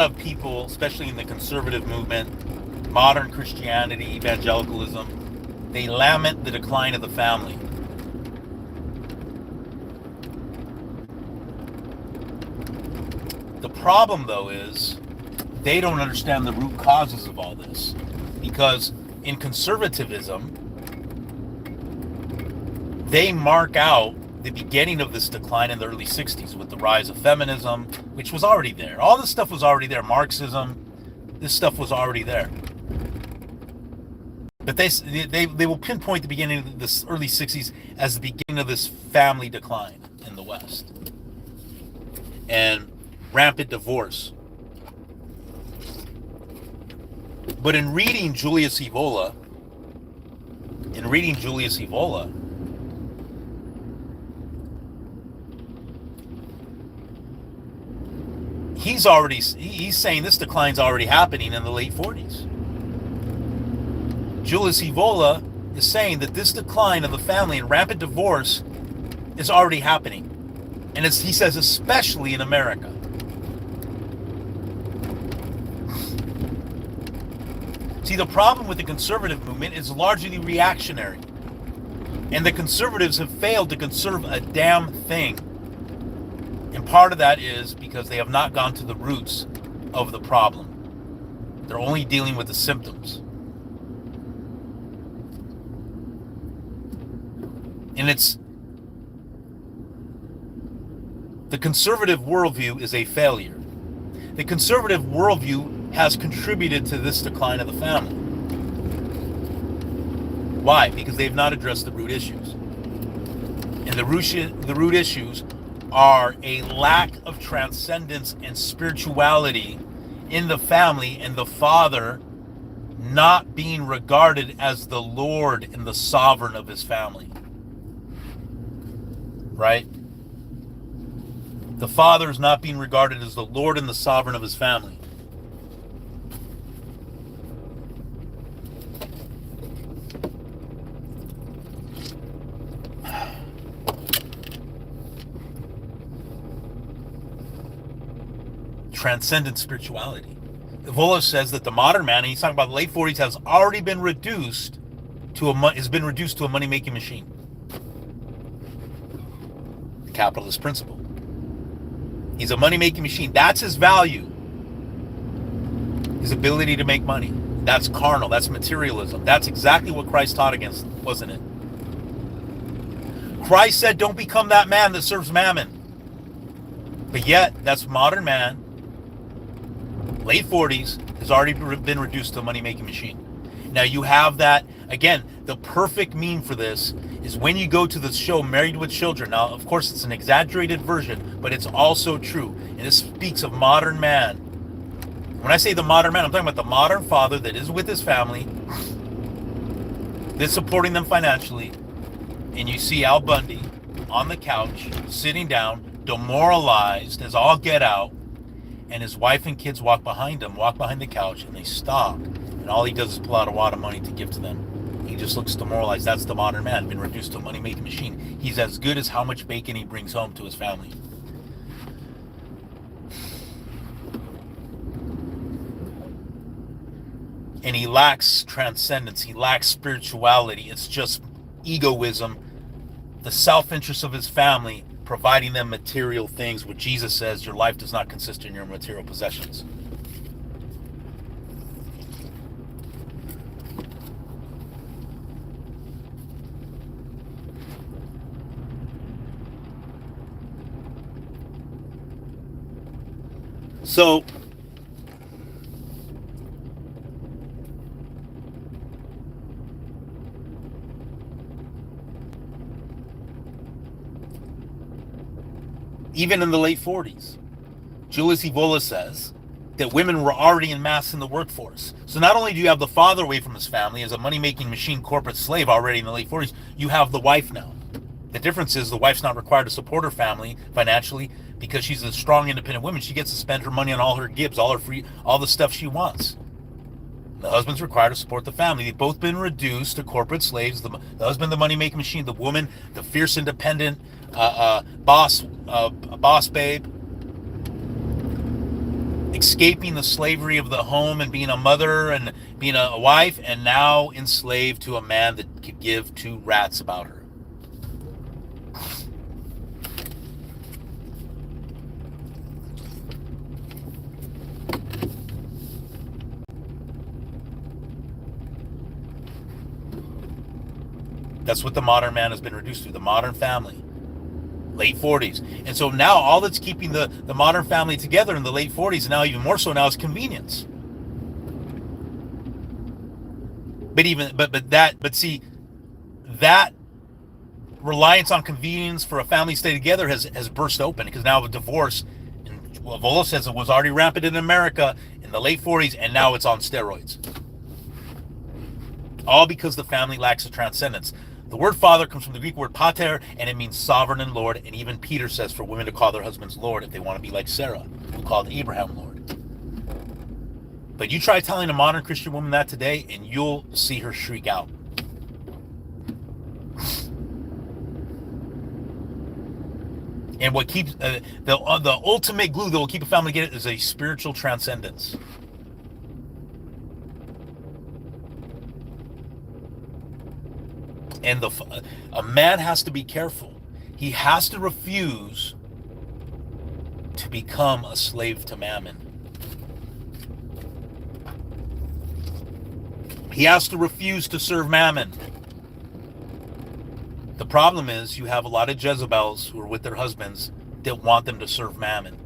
of people, especially in the conservative movement, modern Christianity, evangelicalism, they lament the decline of the family. The problem, though, is they don't understand the root causes of all this. Because in conservatism, they mark out the beginning of this decline in the early 60s with the rise of feminism, which was already there. All this stuff was already there. Marxism, this stuff was already there. But they will pinpoint the beginning of this early 60s as the beginning of this family decline in the West. And rampant divorce. But in reading Julius Evola, he's saying this decline's already happening in the late 40s. Julius Evola is saying that this decline of the family and rampant divorce is already happening. And he says especially in America. See, the problem with the conservative movement is largely reactionary. And the conservatives have failed to conserve a damn thing. And part of that is because they have not gone to the roots of the problem. They're only dealing with the symptoms. And the conservative worldview is a failure. The conservative worldview has contributed to this decline of the family. Why? Because they've not addressed the root issues. And the root issues are a lack of transcendence and spirituality in the family, and the father not being regarded as the Lord and the sovereign of his family. Right? The father is not being regarded as the Lord and the sovereign of his family. Transcendent spirituality. Evola says that the modern man, and he's talking about the late 40s, has already been reduced to a money-making machine. The capitalist principle. He's a money-making machine. That's his value. His ability to make money. That's carnal. That's materialism. That's exactly what Christ taught against, wasn't it? Christ said, don't become that man that serves mammon. But yet, that's modern man, late 40s, has already been reduced to a money-making machine. Now you have that, again, the perfect meme for this is when you go to the show Married with Children. Now, of course, it's an exaggerated version, but it's also true. And this speaks of modern man. When I say the modern man, I'm talking about the modern father that is with his family, that's supporting them financially. And you see Al Bundy on the couch, sitting down, demoralized as all get out, and his wife and kids walk behind the couch, and they stop. And all he does is pull out a wad of money to give to them. He just looks demoralized. That's the modern man, been reduced to a money-making machine. He's as good as how much bacon he brings home to his family. And he lacks transcendence. He lacks spirituality. It's just egoism, the self-interest of his family, providing them material things, where Jesus says your life does not consist in your material possessions. So, even in the late 40s, Julius Evola says that women were already en masse in the workforce. So not only do you have the father away from his family as a money-making machine corporate slave already in the late 40s, you have the wife now. The difference is the wife's not required to support her family financially because she's a strong, independent woman. She gets to spend her money on all her gifts, all the stuff she wants. The husband's required to support the family. They've both been reduced to corporate slaves. The husband, the money-making machine. The woman, the fierce, independent boss babe. escaping the slavery of the home and being a mother and being a wife, and now enslaved to a man that could give two rats about her. That's what the modern man has been reduced to, the modern family. Late 40s. And so now all that's keeping the modern family together in the late 40s, and now even more so now, is convenience. But see, that reliance on convenience for a family to stay together has burst open, because now with divorce, and Vola says it was already rampant in America in the late 40s, and now it's on steroids. All because the family lacks a transcendence. The word father comes from the Greek word pater, and it means sovereign and Lord. And even Peter says for women to call their husbands Lord if they want to be like Sarah, who called Abraham Lord. But you try telling a modern Christian woman that today, and you'll see her shriek out. And what keeps the ultimate glue that will keep a family together is a spiritual transcendence. And a man has to be careful. He has to refuse to become a slave to mammon. He has to refuse to serve mammon. The problem is you have a lot of Jezebels who are with their husbands that want them to serve mammon.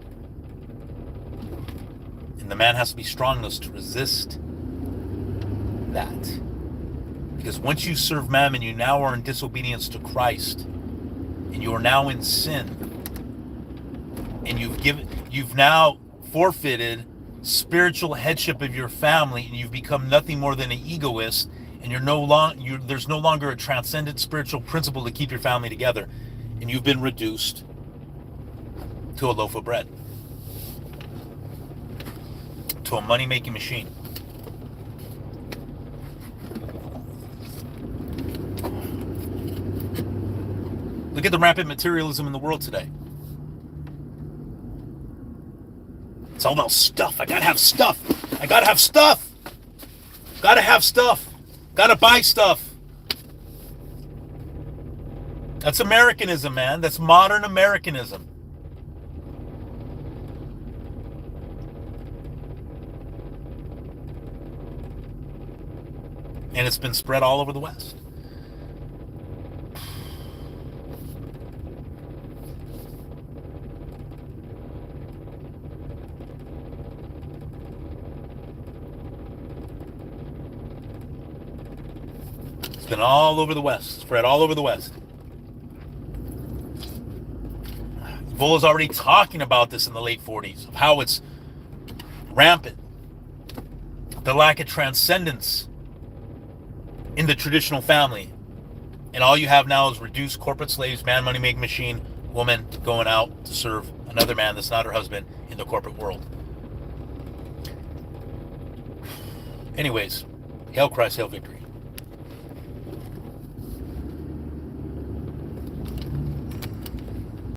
And the man has to be strong enough to resist that. Because once you serve mammon, you now are in disobedience to Christ, and you are now in sin, and you've now forfeited spiritual headship of your family, and you've become nothing more than an egoist, and there's no longer a transcendent spiritual principle to keep your family together, and you've been reduced to a loaf of bread, to a money-making machine. Look at the rampant materialism in the world today. It's all about stuff. I gotta have stuff. I gotta have stuff. Gotta have stuff. Gotta buy stuff. That's Americanism, man. That's modern Americanism. And it's been spread all over the West. It's been all over the West, spread all over the West. Vola's already talking about this in the late 40s, of how it's rampant. The lack of transcendence in the traditional family. And all you have now is reduced corporate slaves, man, money making machine, woman going out to serve another man that's not her husband in the corporate world. Anyways, hail Christ, hail victory.